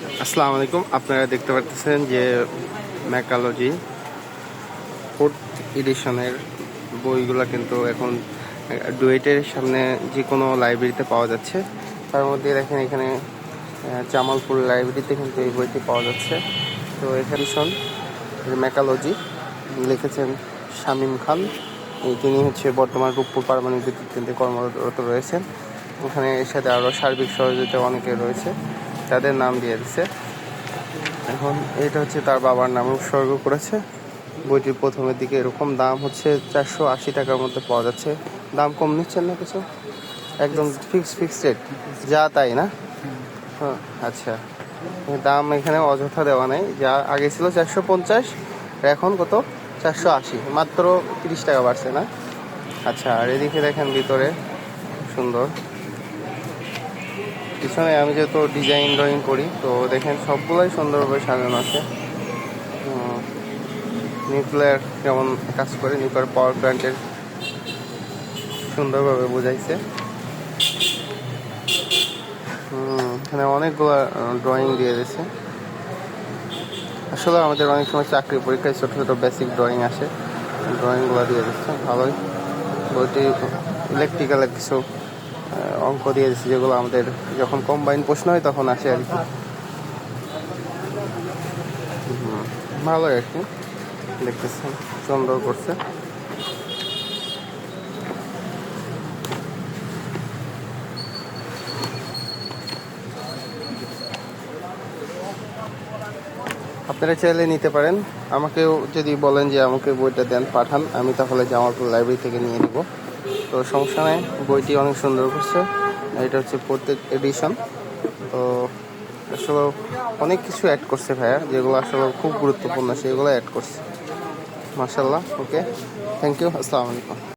আসসালামু আলাইকুম। আপনারা দেখতে পাচ্ছেন যে ম্যাকালজি 4th এডিশনের বইগুলো কিন্তু এখন ডুয়েটের সামনে যে কোনো লাইব্রেরিতে পাওয়া যাচ্ছে। তার মধ্যে দেখেন এখানে জামালপুর লাইব্রেরিতে কিন্তু এই বইটি পাওয়া যাচ্ছে। তো এখানে ম্যাকালজি লিখেছেন শামীম খান। তিনি বর্তমান রূপপুর পারমাণবিক বিদ্যুৎ কেন্দ্রে কর্মরত রয়েছেন। ওখানে এর সাথে আরও সার্বিক সহযোগিতা অনেকে রয়েছে, তাদের নাম দিয়ে দিচ্ছে। এখন এটা তার বাবার নামে উৎসর্গ করেছে। বইটির প্রথমের দিকে এরকম দাম 480 টাকার মধ্যে পাওয়া যাচ্ছে। দাম কম নিচ্ছেন না কিছু? একদম ফিক্সড রেট, যা তাই না? হ্যাঁ, আচ্ছা। দাম এখানে অযথা দেওয়া নেই। যা আগে ছিল 450, এখন কত? 480, মাত্র 30 টাকা বাড়ছে না? আচ্ছা। আর এদিকে দেখেন ভিতরে সুন্দর, পিছনে আমি যেহেতু ডিজাইন ড্রয়িং করি, তো দেখেন সবগুলোই সুন্দরভাবে সাজানো আছে। নিউক্লিয়ার যেমন কাজ করে, নিউক্লিয়ার পাওয়ার প্ল্যান্টের সুন্দরভাবে বোঝাইছে। এখানে অনেকগুলো ড্রয়িং দিয়ে দিয়েছে। আসলে আমাদের অনেক সময় চাকরি পরীক্ষায় ছোটো ছোটো বেসিক ড্রয়িং আসে, ড্রয়িংগুলো দিয়ে দিচ্ছে ভালোই। বইটি ইলেকট্রিক্যালের কিছু অঙ্ক দিয়ে দিচ্ছে, যেগুলো আমাদের যখন কম্বাইন প্রশ্ন হয় তখন আসে আর কি। ভালোই আর কি, দেখতেছেন সুন্দর করছে। আপনারা চাইলে নিতে পারেন। আমাকেও যদি বলেন যে আমাকে বইটা দেন, পাঠান, আমি তাহলে জামালপুর লাইব্রেরি থেকে নিয়ে নেব। তো সমস্যা নেই, বইটি অনেক সুন্দর করছে। এটা 4th এডিশন। তো আসলে অনেক কিছু অ্যাড করছে ভাইয়া, যেগুলো আসলে খুব গুরুত্বপূর্ণ, সেগুলো অ্যাড করছে। মাশাআল্লাহ। ওকে, থ্যাংক ইউ। আসসালামু আলাইকুম।